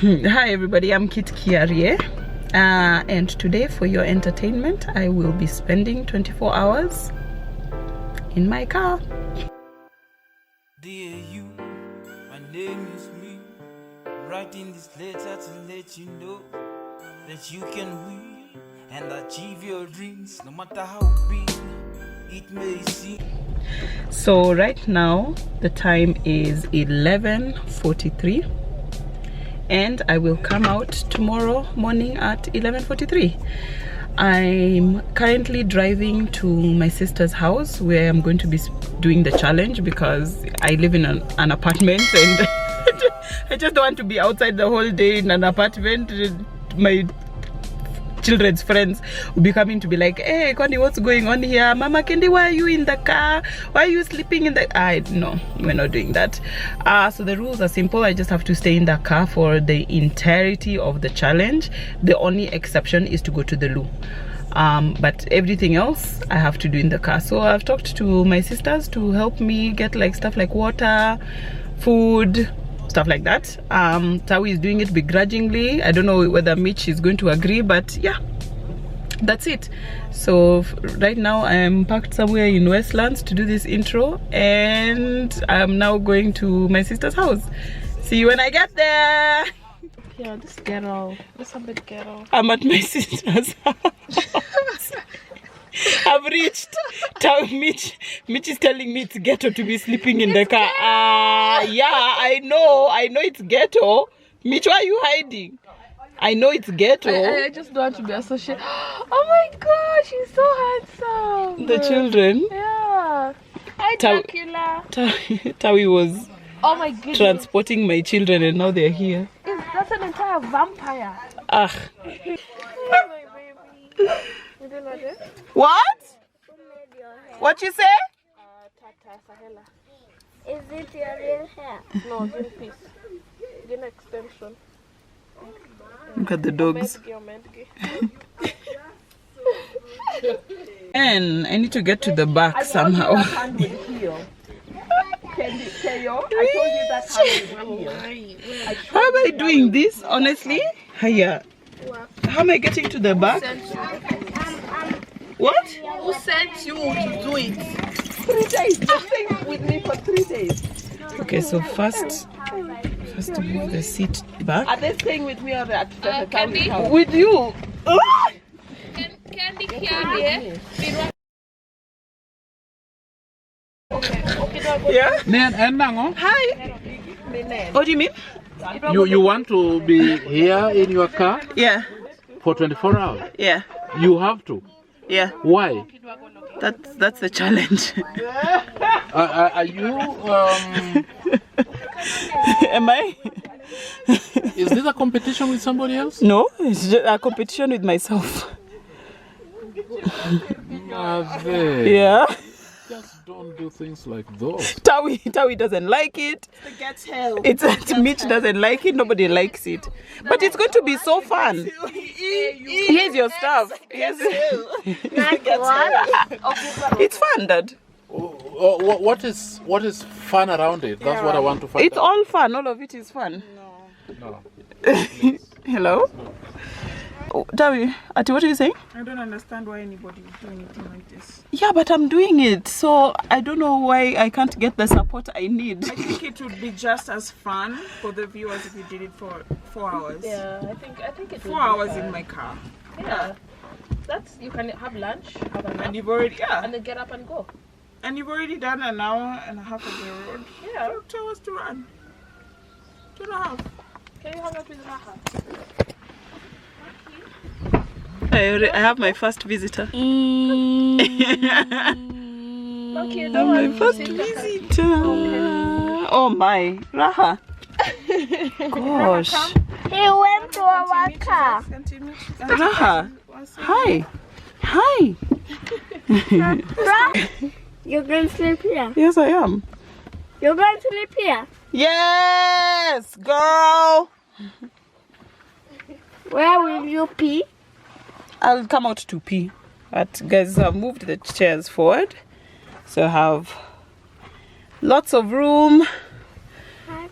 Hi everybody, I'm Kitt Nyang'aya Kiarie, and today for your entertainment I will be spending 24 hours in my car. Dear you, my name is me, writing this letter to let you know that you can win and achieve your dreams no matter how big it may seem. So right now the time is 11:43 and I will come out tomorrow morning at 11:43. I'm currently driving to my sister's house where I'm going to be doing the challenge because I live in an apartment and I just don't want to be outside the whole day in an apartment. My children's friends will be coming to be like, hey Kendi, what's going on here? Mama Kendi, why are you in the car? Why are you sleeping in the... No, we're not doing that. So the rules are simple. I just have to stay in the car for the entirety of the challenge. The only exception is to go to the loo. But everything else I have to do in the car. So I've talked to my sisters to help me get like stuff like water, food, stuff like that. Tawi is doing it begrudgingly. I don't know whether Mitch is going to agree, but yeah, that's it. So right now I am parked somewhere in Westlands to do this intro, and I'm now going to my sister's house. See you when I get there. Yeah, this ghetto. This a bit ghetto. I'm at my sister's house. I've reached. Mitch is telling me it's ghetto to be sleeping in the car. Yeah, I know it's ghetto. Mitch, why are you hiding? I know it's ghetto. I just don't want to be associated. Oh my gosh, he's so handsome. The children. Yeah. Hi, Dracula. Tawi was oh my goodness, transporting my children and now they're here. That's an entire vampire. Ah. Oh my baby. You don't know this? What? What you say? Tata Sahela. Is it your real hair? No, green piece. Green extension. Look at the dogs. Medgi. And I need to get to the back somehow. Keyo, I told you that hand would heal. How am I doing this, honestly? Hiya. How am I getting to the back? What? Who sent you to do it? 3 days. Just stay with me for 3 days. Okay, so first to move the seat back. Are they staying with me or at the Kendi? house? With you. Kendi Kiarie. Yeah. Hi. What do you mean? You want to be here in your car Yeah. for 24 hours? Yeah. You have to. Yeah. Why? That's the challenge. Are you? Am I? Is this a competition with somebody else? No, it's just a competition with myself. Mother. Yeah. Just don't do things like those. Tawi doesn't like it. It's Mitch doesn't like it. Nobody likes it. But it's going to be so fun. Here's your stuff. It's fun, Dad. What is fun around it? That's what I want to find It's out. all fun. All of it is fun. No. Hello? Oh, Tawi, Ati, what are you saying? I don't understand why anybody would do anything like this. Yeah, but I'm doing it. So I don't know why I can't get the support I need. I think it would be just as fun for the viewers if you did it for 4 hours. Yeah, I think it's 4 hours in my car. Yeah. That's, you can have lunch, have a nap, And you've already and then get up and go. and you've already done an hour and a half of the road. Yeah. 2 hours to run. 2.5. Can you hang out with Raha? I have my first visitor. Okay, no My one first will see that. visitor. Oh my, Raha. Gosh. He went to our car. Raha. Hi. Hi. You're going to sleep here. Yes, I am. You're going to sleep here. Yes, girl. Where will you pee? I'll come out to pee. But guys, I've moved the chairs forward. So I have lots of room.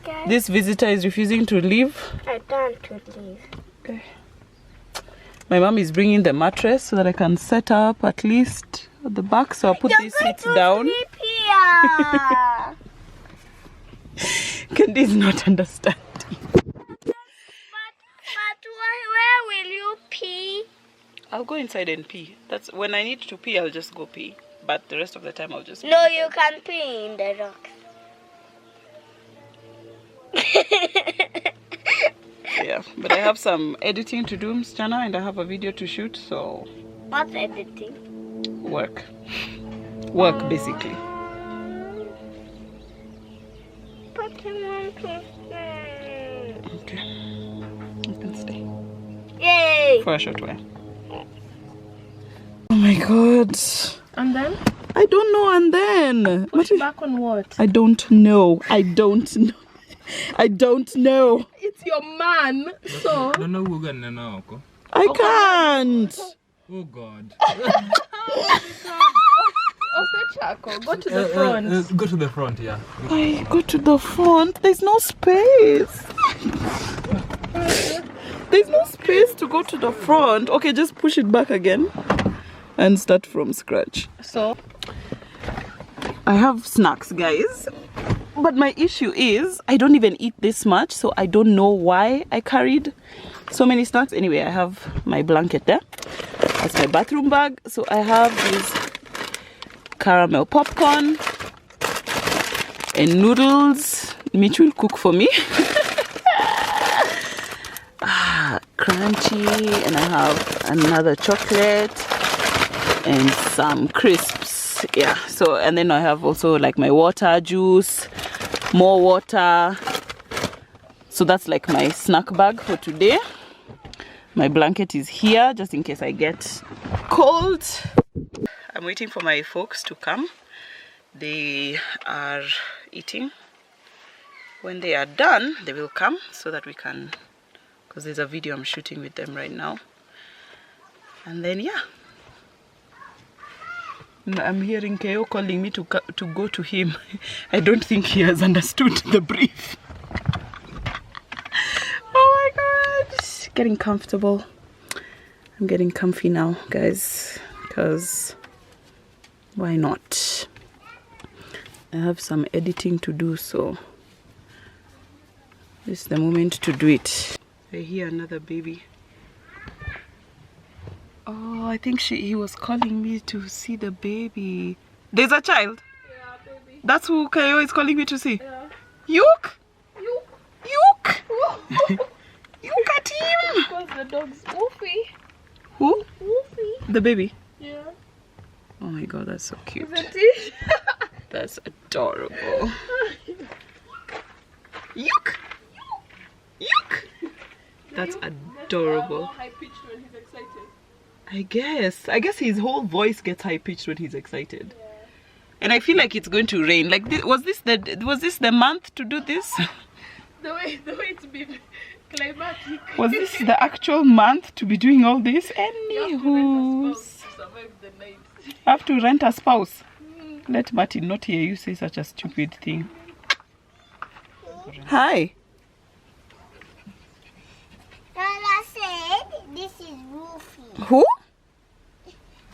Okay. This visitor is refusing to leave. I don't want to leave. Okay. My mom is bringing the mattress so that I can set up at least at the back. So I'll put these seats down. Sleep here. Kendi is not understanding. But where will you pee? I'll go inside and pee. That's when I need to pee, I'll just go pee. But the rest of the time I'll just pee. No, you can pee in the rocks. Yeah, but I have some editing to do, Msichana, and I have a video to shoot, so What's editing? work, basically. But I want to stay. Okay, you can stay Yay! for a short while. Oh my god, And then? I don't know. And then Put back on what? I don't know. I don't know. It's your man. So. No, no, we're gonna know. I can't. Oh God. Go to the front. Go to the front, yeah. I go to the front. There's no space. There's no space to go to the front. Okay, just push it back again and start from scratch. So. I have snacks, guys. But my issue is I don't even eat this much, so I don't know why I carried so many snacks. Anyway, I have my blanket there. That's my bathroom bag. So I have this caramel popcorn and noodles. Mitch will cook for me. Crunchy, and I have another chocolate and some crisps. Yeah, so and then I have also like my water, juice, more water. So that's like my snack bag for today. My blanket is here just in case I get cold. I'm waiting for my folks to come. They are eating. When they are done, they will come so that we can, because there's a video I'm shooting with them right now. And then yeah, I'm hearing Keyo calling me to go to him. I don't think he has understood the brief. Oh my god, getting comfortable. I'm getting comfy now, guys, because why not? I have some editing to do, so this is the moment to do it. I hear another baby. Oh, I think he was calling me to see the baby. There's a child? Yeah, baby. That's who Keyo is calling me to see? Yeah. Yuk! You. Yuk! Yuk at him! Because the dog's woofy. Who? Woofy. The baby? Yeah. Oh my god, that's so cute. Isn't it? That's adorable. Yuk! Yuk! That's adorable. High pitched when he's excited. I guess his whole voice gets high pitched when he's excited. Yeah. And I feel like it's going to rain. Like was this the month to do this? The way it's been climatic. Was this the actual month to be doing all this? You have to rent a spouse. Let Martin not hear you say such a stupid thing. Hi. Rara said this is Woofy. Who?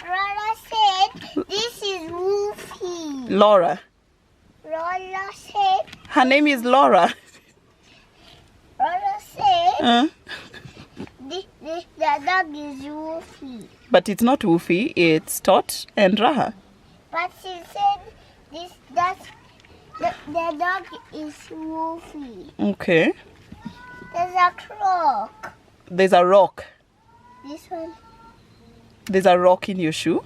Rara said this is Woofy. Laura. Rara said. Her name is Laura. Rara said the dog is Woofy. But it's not Woofy, it's Tot and Raha. But she said the dog is Woofy. Okay. There's a clock. There's a rock. This one. There's a rock in your shoe.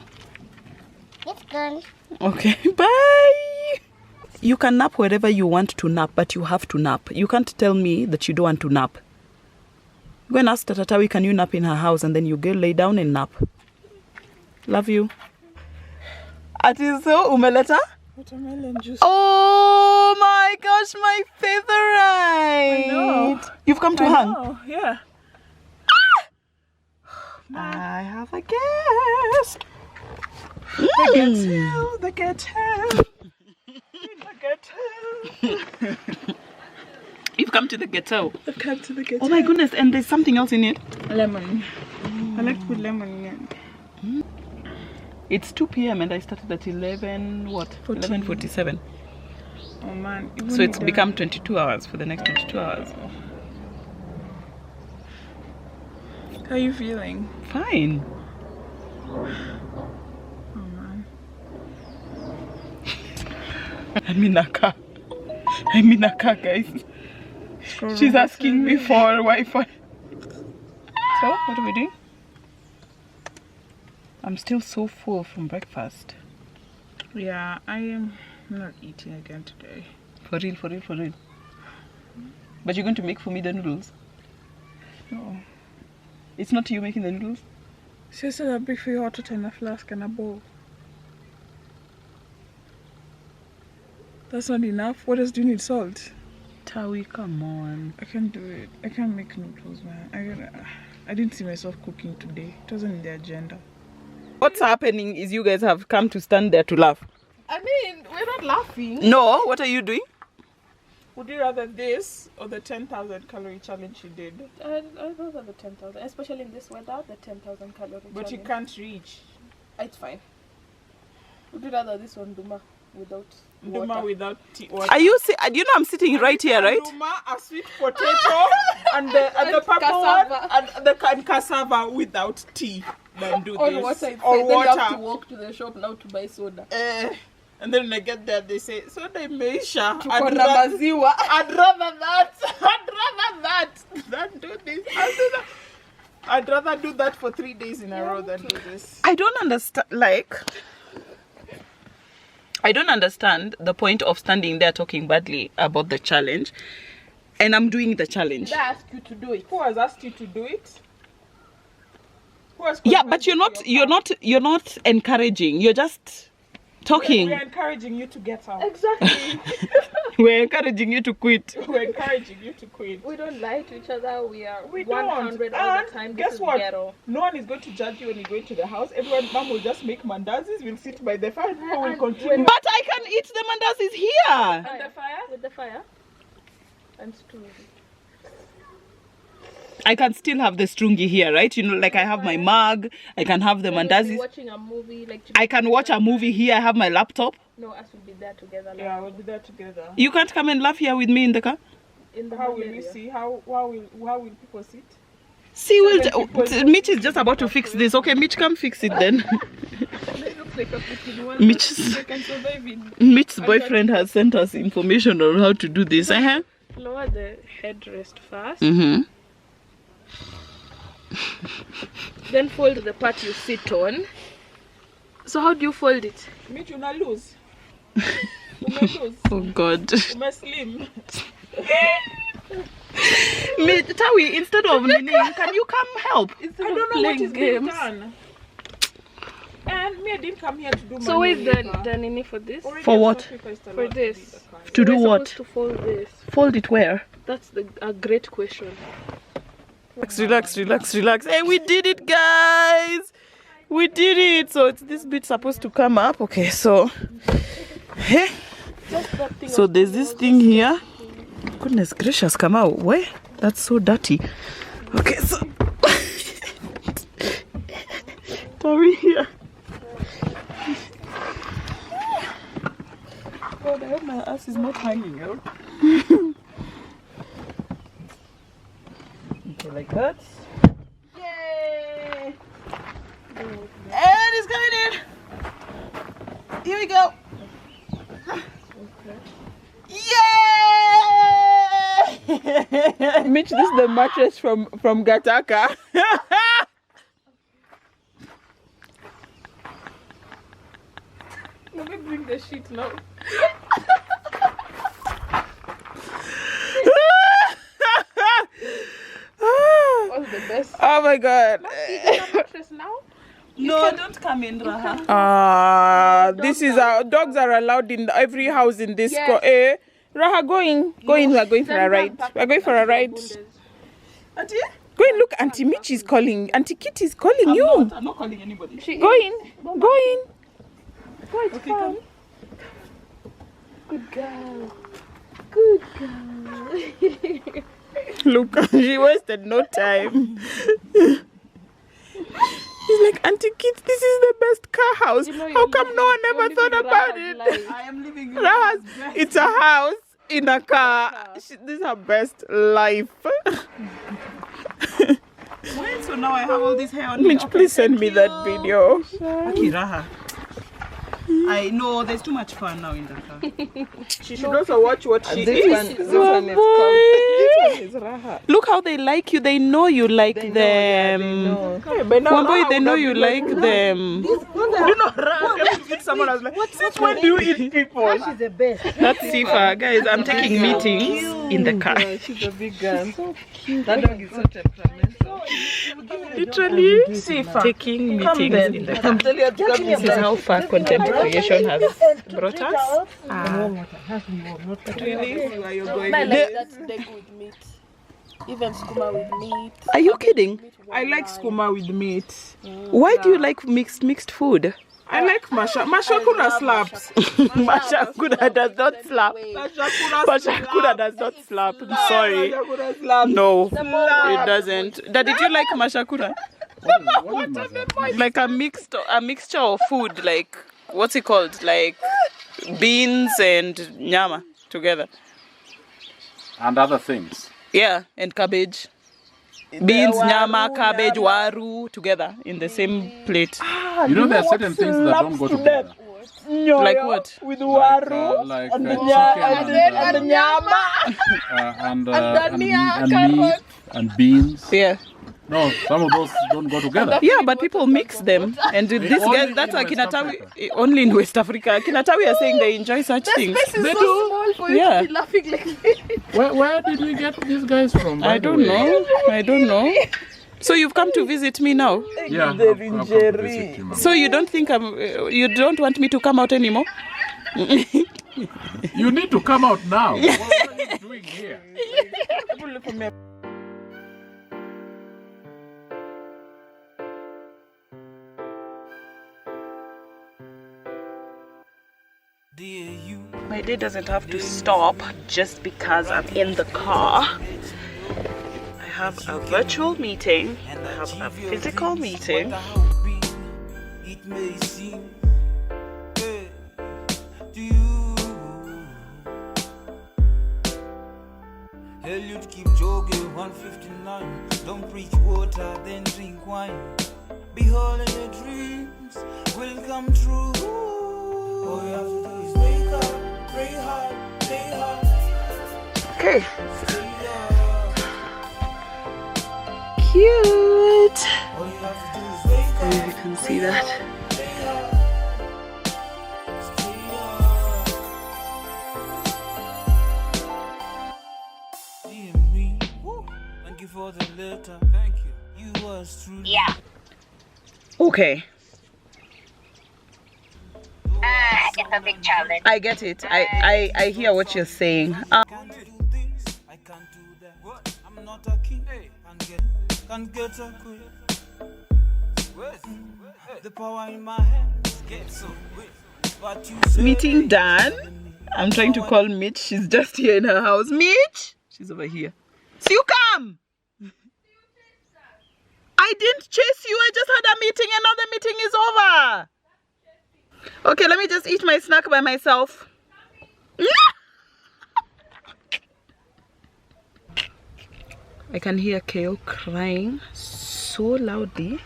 It's gone. Okay, bye. You can nap wherever you want to nap, but you have to nap. You can't tell me that you don't want to nap. Go and ask Tatatawi, can you nap in her house? And then you go lay down and nap. Love you. Atiso, umeleta? Watermelon juice. Oh my gosh, my favorite. I know. You've come to hang? Oh, yeah. I have a guest. The get hell. The get hell. You've come to the ghetto. I've come to the kitchen. Oh my goodness, and there's something else in it. Lemon. I like to put lemon in it. It's 2 p.m. and I started at 11:47. Oh man. So it's become 22 hours for the next 22 hours. How are you feeling? Fine. Oh man. I'm in a car. Guys. She's asking me for Wi-Fi. So, what are we doing? I'm still so full from breakfast. Yeah, I am not eating again today. For real. But you're going to make for me the noodles? No. It's not you making the noodles? She said I'll bring for you hot water in a flask and a bowl. That's not enough. What else do you need? Salt? Tawi, come on. I can't do it. I can't make noodles, man. I didn't see myself cooking today. It wasn't in the agenda. What's happening is you guys have come to stand there to laugh. I mean, we're not laughing. No, what are you doing? Would you rather this or the 10,000 calorie challenge you did? I'd rather the 10,000, especially in this weather, the 10,000 calorie But challenge. you can't reach. It's fine. Would you rather this one, Duma, without water? Duma without tea. Water. Are you you know I'm sitting right here, right? Duma, a sweet potato, and the purple cassava. one, and cassava without tea. Then do Or this. water. It's Or fine. Then you have to water. walk to the shop now to buy soda. And then when I get there, they say, soda imeisha. Tuko na maziwa. I'd rather that. Than do this. I'd rather do that for 3 days in a row than do this. I don't understand, I don't understand the point of standing there talking badly about the challenge, and I'm doing the challenge. Did I ask you to do it? Who has asked you to do it? Who has Yeah, convinced but you to your part? you're not encouraging. You're just talking. We're encouraging you to get out. Exactly. We're encouraging you to quit. We're encouraging you to quit. We don't lie to each other. We are We 100 don't. all And the time. guess This is what? ghetto. No one is going to judge you when you go into the house. Everyone, mom will just make mandazis. We'll sit by the fire. People will And continue. But I can eat the mandazis here. And the fire? With the fire. And stew. I can still have the strungi here, right? You know, like I have my mug. I can have the We'll be mandazis. watching a movie. Like I can watch a movie here. I have my laptop. No, us will be there together. Yeah, we'll be there together. You can't come and laugh here with me in the car. In the How will area. we see? How will people sit? See, Mitch is just about to fix this. Okay, Mitch, come fix it then. It looks like a 51. Mitch's, They can survive in. Mitch's boyfriend has sent us information on how to do this. Lower the headrest first. Mm-hmm. Then fold the part you sit on. So how do you fold it? Mitch, you not lose. You not lose. Oh God. You must slim. Tawi, instead of Nini, can you come help? I don't know what playing is being games. done. And me, I didn't come here to do So where's manual the labor. Nini for this? Already For I've what? sacrificed a For lot this. be the car. To do We're what? supposed to fold this. Fold it where? That's a great question. Relax. Hey, we did it, guys. We did it. So it's this bit supposed to come up. Okay, so hey. Just that thing. So there's this thing here. Goodness gracious, come out. Where? That's so dirty. Okay, so Tawi here. God, I hope my ass is not hanging out. Okay, like that. Yay! And it's coming in. Here we go. Yay! Mitch, this is the mattress from Gataka. Let me bring the sheet now. What's the best? Oh my God. Mattress now? No, don't come in, Raha. This is our dogs are allowed in every house in this. Yes. Raha, go in. We are going for a ride. We are going for a ride. Auntie? Go in. Look, Auntie Mitch is calling. Auntie Kitt is calling you. I'm not calling anybody. Go in. Go in. Go, it's Okay, fine. come. Good girl. Good girl. Look, she wasted no time. He's like, Auntie Kitt, this is the best car house. How come no one ever thought about it? I am living in Raha's, it's a house in a car. This is her best life. So now I have all this hair on me. Mitch, please send me that video. Okay, Raha. I know there's too much fun now in the car. She should also watch what she This eats. one is called. This one is Raha. Look how they like you. They know you like them. Okay, but now Wamboy, Raha they would know have you been like them. You know, Raha eat someone else like, since when do you eat people? She's the best. That's Sifa. Guys, I'm taking meetings in the car. She's a big girl. So cute. That dog is so temperamental. Literally Sifa, taking come meetings then. in the car. I'm telling you, This is how far content creation has brought us. But really, you are your going. I like that steak with meat. Even skuma with meat. Are you kidding? I like skuma with meat. Why do you like mixed food? I like masha. Mashakura slaps. Mashakura does not slap. Mashakura does not slap. I'm sorry. No, it doesn't. Dad, did you like mashakura? What is that? Like a mixture of food, like what's it called? Like beans and nyama together. And other things. Yeah, and cabbage. Beans, nyama, cabbage, waru together in the same plate. You know, there are certain things that don't go together. Like what? With Waru, like chicken and meat and beans. Yeah. No, some of those don't go together. Yeah, but people mix them. And this Only guy, that's in a West Kinatawi, only in West Africa. Kinatawi are saying they enjoy such things. They do. Small for you Yeah. to be laughing like this. Where did we get these guys from? by I the don't way? know. I don't know. So you've come to visit me now. Yeah, I've come to visit you, Mama. So you don't think you don't want me to come out anymore? You need to come out now. What are you doing here? Dear you, My day doesn't have to stop just because I'm in the car. I have a virtual meeting. I have a physical meeting. it may seem to you. Hell, you'd keep jogging 159. Don't preach water, then drink wine. Behold, your dreams will come true. All you have to do is wake up, pray hard, play hard, Okay. stay hard. Cute. All you have to do is wake Maybe up, you can see that. play hard, stay hard. Dear me, thank you for the letter. Thank you. You was true. Yeah. Okay. It's a big challenge. I get it. I hear what you're saying. Can't do this, I can't do that. What? I'm not a king. Can't get a queen. The power in my hands gets so weak. But you say Meeting done. I'm trying to call Mitch. She's just here in her house. Mitch! She's over here. So you come! I didn't chase you. I just had a meeting and now the meeting is over. Okay, let me just eat my snack by myself. I can hear Keyo crying so loudly.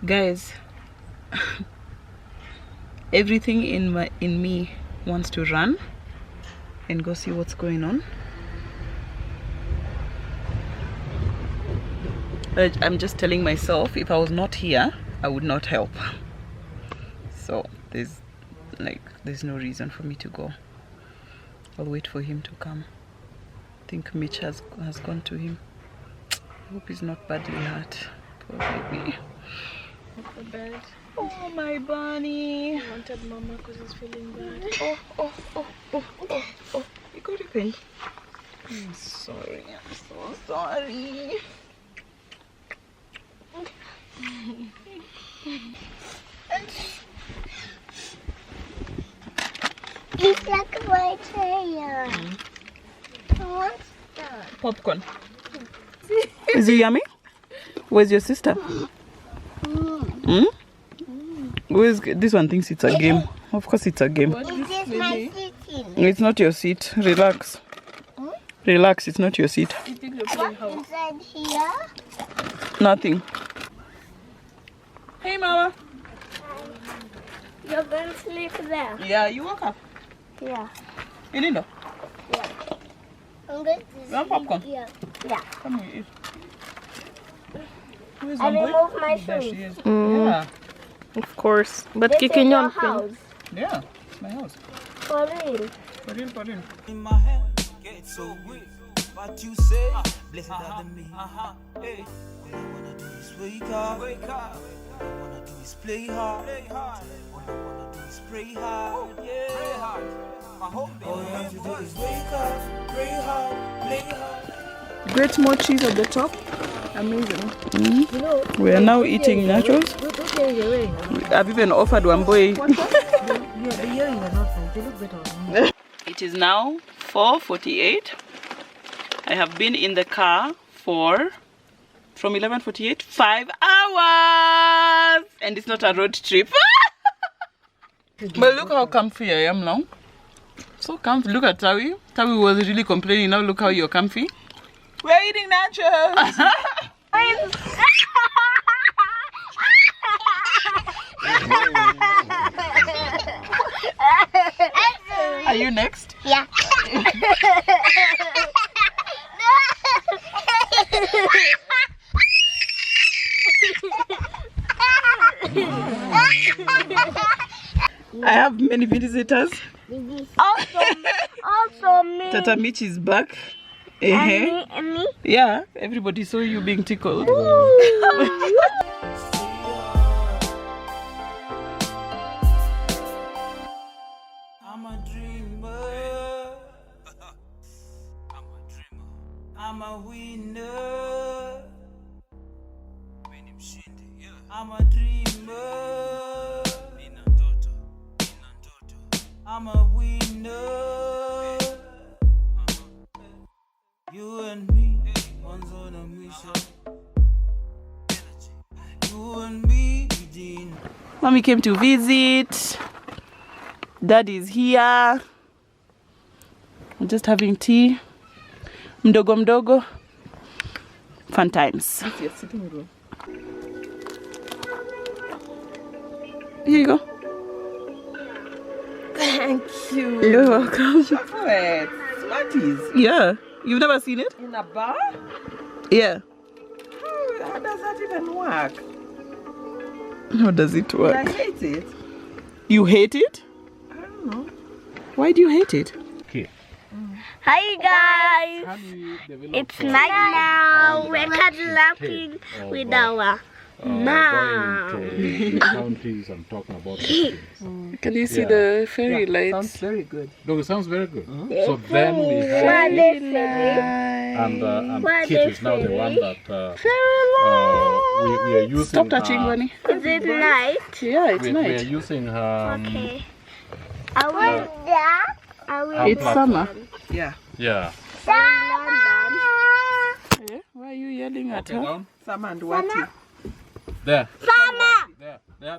Guys, everything in me wants to run and go see what's going on. But I'm just telling myself, if I was not here, I would not help. So there's no reason for me to go. I'll wait for him to come. I think Mitch has gone to him. I hope he's not badly hurt. Poor baby. Off the bed. Oh, my bunny. I wanted mama because he's feeling bad. Oh. You got a pain. I'm sorry. I'm so sorry. It's like my tail. Yeah. I want that. Popcorn. Is it yummy? Where's your sister? Where's this one? Thinks it's a game. Of course, it's a game. Is this my sitting? It's not your seat. Relax. Relax. It's not your seat. What's inside here? Nothing. Hey, Mama. You're going to sleep there? Yeah, you woke up. Yeah. You need no? I'm going to You want popcorn? Yeah. Yeah. Come here, eat. Where's I Zomboy? remove my There shoes. she is. Yeah. Of course. But This is kicking your on. house. Yeah. It's my house. For real. For real, for real. In my head, get so weak. What you say, blessed are the me. Hey, all I wanna do is wake up. All I wanna do is play hard. All I wanna do is pray hard. Pray hard. All you have to do is wake up, pray hard, play hard. Great more cheese at the top. Amazing. We are now eating nachos. I've even offered one boy. It is now 4:48. I have been in the car from 11:48, 5 hours, and it's not a road trip. But look how comfy I am now. So comfy. Look at Tawi. Tawi was really complaining. Now look how you're comfy. We're eating nachos. Are you next? Yeah. I have many visitors. Also me. Tata Mitch is back. And me. Yeah, everybody saw you being tickled. I'm a dreamer. I'm a dreamer. I'm a winner. I'm a dreamer. I'm a winner. You and me, one's on a mission. You and me, Dean. Mommy came to visit. Dad is here. I'm just having tea. Mdogo mdogo. Fun times. It's your sitting room. Here you go. Thank you. You're welcome. Chocolate. Smarties. Yeah. You've never seen it? In a bar? Yeah. How does that even work? How does it work? I hate it. You hate it? I don't know. Why do you hate it? Okay. Hi guys. How do you develop It's night now. We're cuddling with our mom. going to counties and talking about these things? Can you see Yeah. the fairy lights? Sounds very good. Look, it sounds very good. So then we What have they say? and What Kitt they is now the say? one that we are using. Stop touching, Bunny. Is it night? Yeah, it's We are night. using Okay. I will that. I will. It's summer. Yeah. yeah. London. Yeah? Why are you yelling at Okay, her? down. Sama and Wati. There. Summer. There. There.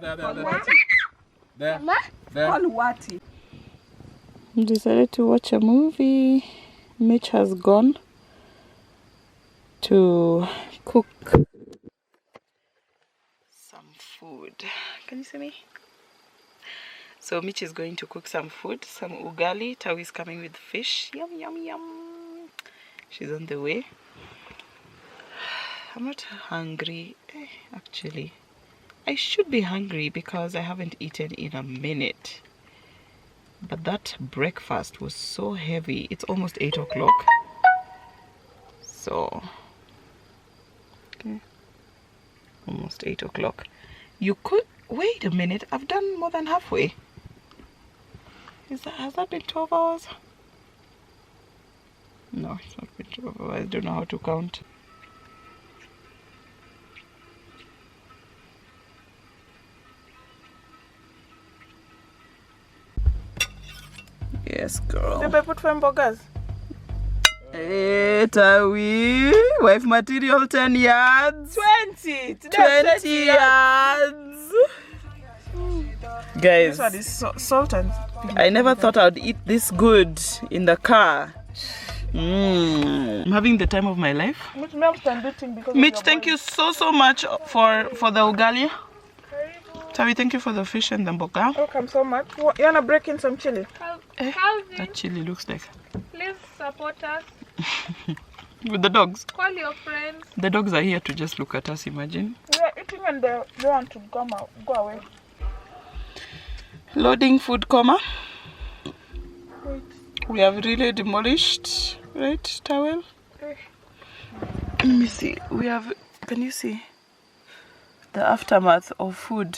Call Wati. Decided to watch a movie. Mitch has gone to cook some food. Can you see me? So Mitch is going to cook some food, some ugali. Tawi is coming with fish. Yum, yum, yum. She's on the way. I'm not hungry, actually. I should be hungry because I haven't eaten in a minute. But that breakfast was so heavy. It's almost 8 o'clock. So, okay. Almost 8 o'clock. You could, wait a minute, I've done more than halfway. Has that been 12 hours? No, it's not been 12 hours. I don't know how to count. Yes, girl. Did I put 5 burgers? Tawi, wife material 10 yards. 20. 20 yards. Guys, This one is salt and I never thought I'd eat this good in the car. I'm having the time of my life. Mitch, thank you so much for the ugali. Tawi, thank you for the fish and the mboga. Welcome so much. You wanna break in some chili? That chili looks like. Please support us. With the dogs. Call your friends. The dogs are here to just look at us, imagine. We are eating and they want to go away. Loading food coma. Wait. We have really demolished, right, towel? Let me see. We have, can you see the aftermath of food?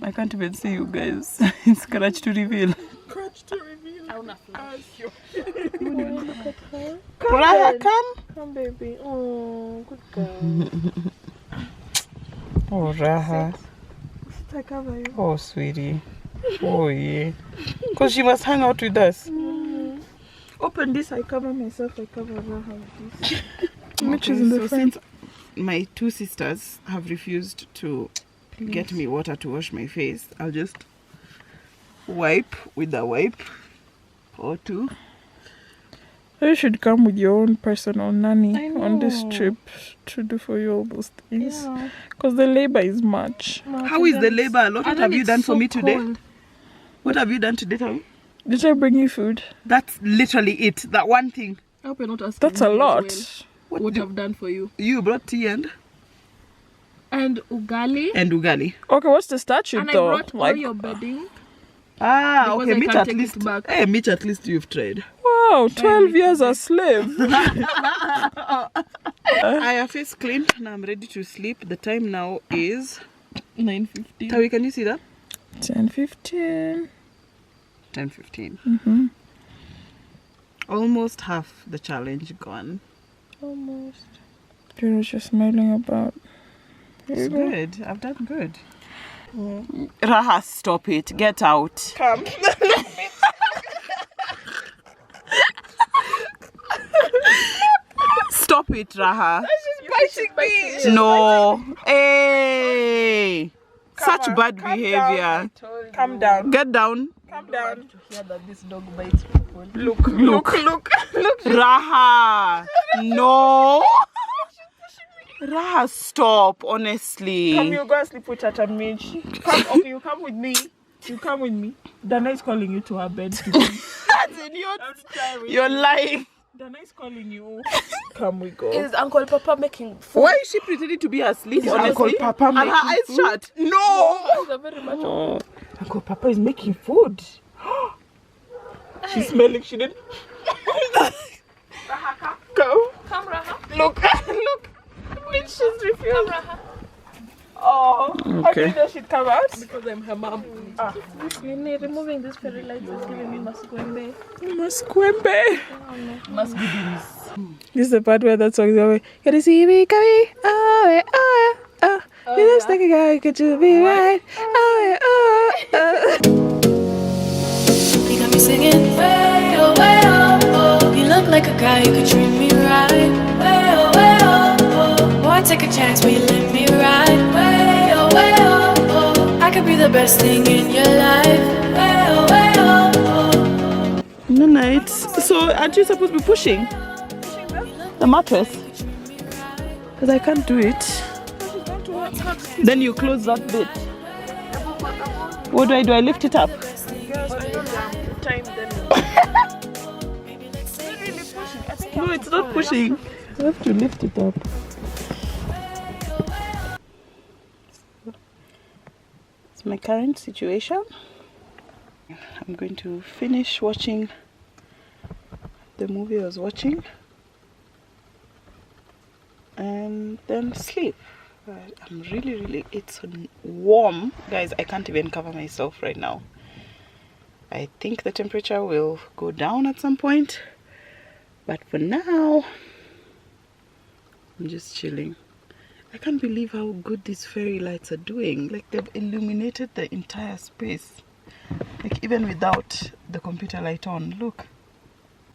I can't even see you guys. It's scratch to reveal. Scratch to reveal. Raha, come. Come, baby. Oh, good girl. Oh, Raha. I cover you. Oh, sweetie. Oh, yeah. Because she must hang out with us. Open this, I cover myself, I cover Raha with this. Mitch is in the front. My 2 sisters have refused to get me water to wash my face, I'll just wipe with a wipe or 2. You should come with your own personal nanny on this trip to do for you all those things. Because the labor is much. How is the labor a lot? What have you done for me today? What have you done today, Tawi? Did I bring you food? That's literally it. That one thing. I hope you're not asking That's a me lot. as well what I've done for you. You brought tea and ugali. Okay, what's the statute And though? I brought all your bedding. Ah, Because okay. I Mitch can at take least. it back. Hey, Mitch, at least you've tried. Wow, 12 years a slave. I have face cleaned and I'm ready to sleep. The time now is 9:50. Tawi, can you see that? 10:15. 10:15. Almost half the challenge gone. Almost. You know what you're smiling about. It's good. I've done good. Raha, stop it. Get out. Come. Stop it, Raha. She's biting me. No. Hey. Such bad behavior. Calm down. Get down. Calm down. To hear that this dog bites people. Look. Raha. No. Raha, stop. Honestly. Come, you go and sleep with Tata Mitch. Come, okay, you come with me. You come with me. Dana is calling you to her bed. You're lying. Dana is calling you. Come, we go. Is Uncle Papa making food? Why is she pretending to be asleep? Is Honestly? Uncle Papa and her making eyes food? shut. No. Very much. Uncle Papa is making food. She's smelling. She didn't. Come. Come, Raha. Look. Mitch, she's refused. Come, Raha. Oh, how do Okay. you know she'd come out? Because I'm her mom. Removing this fairy lights is giving me masquembe. Masquembe. Masquedins. This is the part where that song is going. Gotta see me coming. Oh, you looks like a guy could you be right. You got me singing way oh, oh. You look like a guy who could treat me right. Way oh, oh. Boy, take a chance, will you let me ride? Way oh, oh. I could be the best thing in your life. Way oh, oh. No nights. So aren't you supposed to be pushing the mattress? Because I can't do it. Then you close that bit. What do? I lift it up? No, it's not pushing. You have to lift it up. It's my current situation. I'm going to finish watching the movie I was watching and then sleep. I'm really, it's warm. Guys, I can't even cover myself right now. I think the temperature will go down at some point, but for now, I'm just chilling. I can't believe how good these fairy lights are doing. Like, they've illuminated the entire space. Like even without the computer light on, look.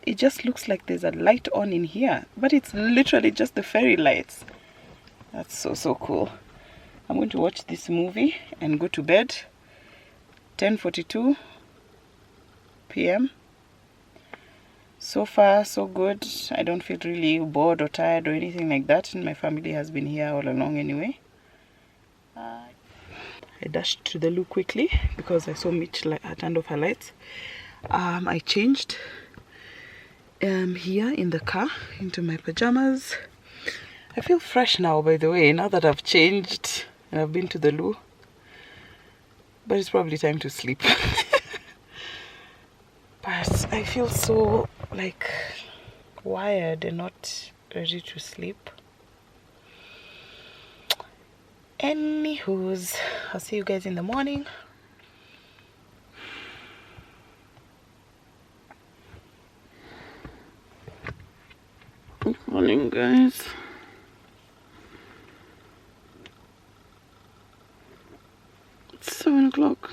It just looks like there's a light on in here, but it's literally just the fairy lights. That's so cool. I'm going to watch this movie and go to bed. 10:42 p.m. So far so good. I don't feel really bored or tired or anything like that, and my family has been here all along anyway. I dashed to the loo quickly because I saw Mitch turned off her lights. I changed here in the car into my pajamas. I feel fresh now, by the way, now that I've changed and I've been to the loo. But it's probably time to sleep. But I feel so like wired and not ready to sleep. Anywho's, I'll see you guys in the morning. Good morning, guys. It's 7 o'clock.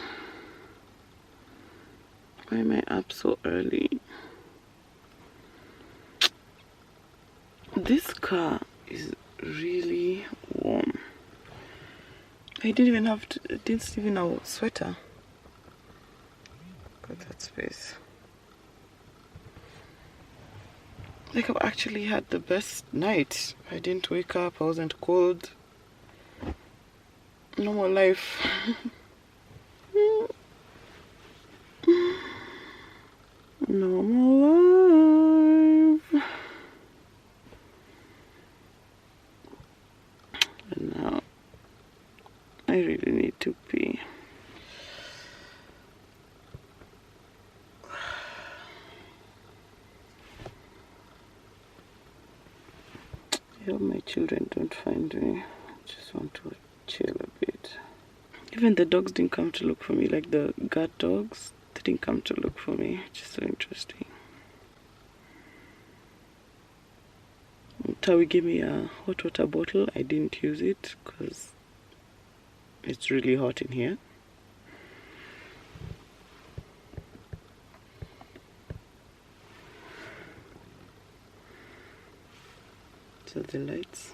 Why am I up so early? This car is really warm. I didn't even have a sweater. Got that space. Like I've actually had the best night. I didn't wake up, I wasn't cold. Normal life. Normal life. And now I really need to pee. I hope my children don't find me. I just want to chill a bit. Even the dogs didn't come to look for me, like the guard dogs. They didn't come to look for me, which is so interesting. Tawi gave me a hot water bottle. I didn't use it because it's really hot in here. So the lights.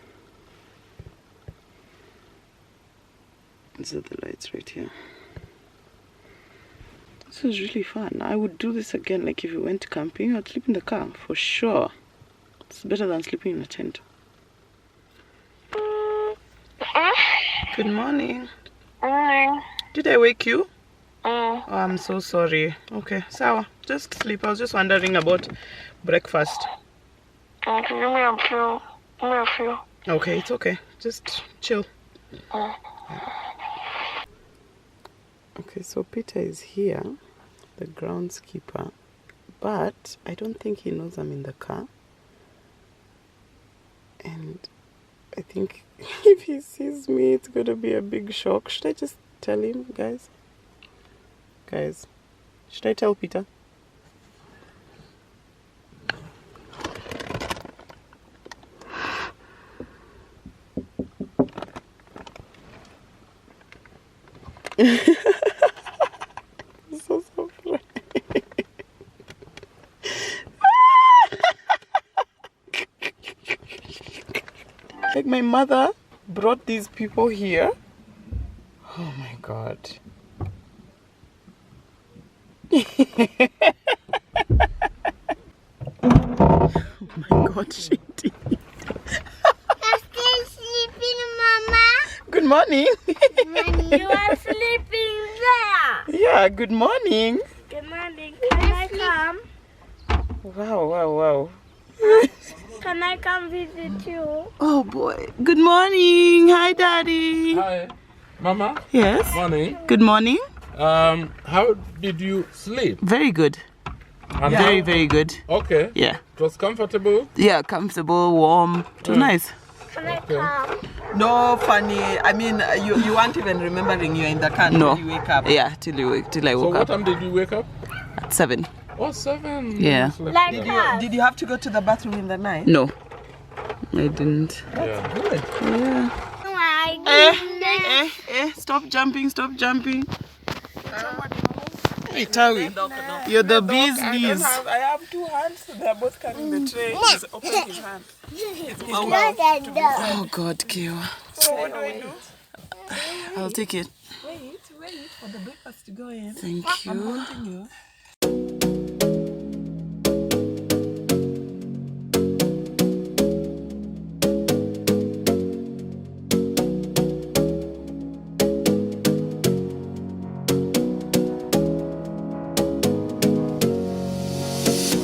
These are the lights right here. This was really fun. I would do this again. Like if we went camping, I'd sleep in the car for sure. It's better than sleeping in a tent. Good morning. Morning. Did I wake you? Oh, I'm so sorry. Okay, sawa. Just sleep. I was just wondering about breakfast. Okay, give me a few. Give me a few. Okay, it's okay. Just chill. Okay, so Peter is here, the groundskeeper, but I don't think he knows I'm in the car. And I think if he sees me, it's going to be a big shock. Should I just tell him, guys? Guys, should I tell Peter? So funny. Like my mother brought these people here. Oh my god. Oh my god, she did. I'm still sleeping, Mama. Good morning. You are sleeping there. Yeah, good morning. Good morning. Can I come? Wow. Can I come visit you? Oh boy. Good morning. Hi, Daddy. Hi, Mama. Yes. Morning. Good morning. How did you sleep? Very good. And Very good. Okay. Yeah. It was comfortable. Yeah, comfortable, warm. It was nice. Can I come? No, funny. I mean, you weren't even remembering you're in the car No. until you wake up. Yeah, till I So woke what up time did you wake up? at 7. Oh, 7. Yeah. It's like- Like Did you have to go to the bathroom in the night? No, I didn't. Yeah. Good. Yeah. my goodness. Stop jumping. Hey, Tawi, you're the bee's knees. I have 2 hands, so they're both carrying the tray. He's opening his hand. Oh God, Keyo. So what do I do? I'll take it. Wait for the breakfast to go in. Thank I'm you. wanting you.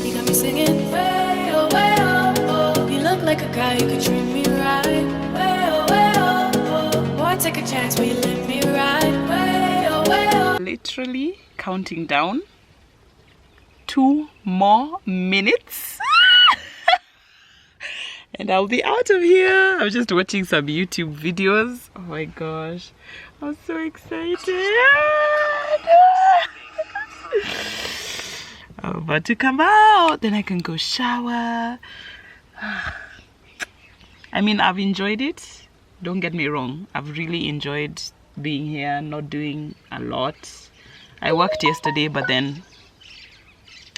You got me singing way oh, oh. You look like a guy who could treat me right. Way oh. Boy, take a chance, will you let me ride? Way oh. Literally counting down 2 more minutes and I'll be out of here. I was just watching some YouTube videos. Oh my gosh, I'm so excited. I'm about to come out, then I can go shower. I mean, I've enjoyed it, don't get me wrong. I've really enjoyed being here, not doing a lot. I worked yesterday, but then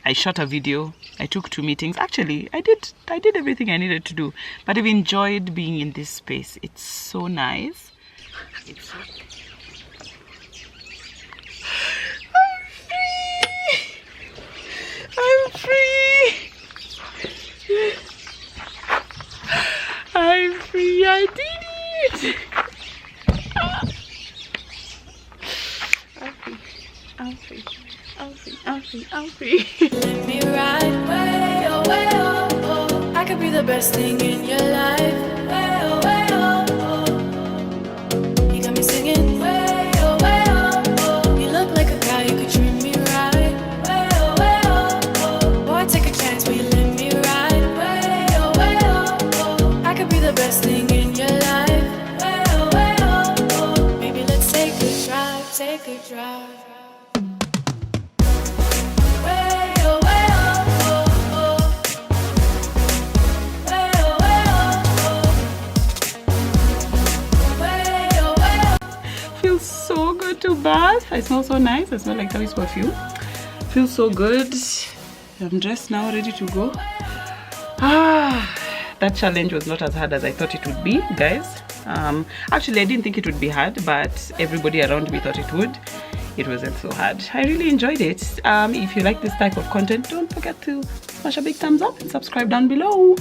I shot a video. I took 2 meetings. Actually, I did everything I needed to do. But I've enjoyed being in this space. It's so nice. It's so... I'm free. I'm free. I did it. I'm free. I'm free. Let me ride. Way oh. I could be the best thing in your life. Way oh. You got me singing. Way oh. You look like a guy who could treat me right. Way oh. Boy, take a chance, will you let me ride? Way oh. I could be the best thing in your life. Way oh. Maybe let's take a drive. Take a drive. Feels so good to bath. I smell so nice. I smell like Tawi's perfume. Feels so good. I'm dressed now, ready to go. That challenge was not as hard as I thought it would be, guys. Actually, I didn't think it would be hard, but everybody around me thought it would. It wasn't so hard. I really enjoyed it. If you like this type of content, don't forget to smash a big thumbs up and subscribe down below.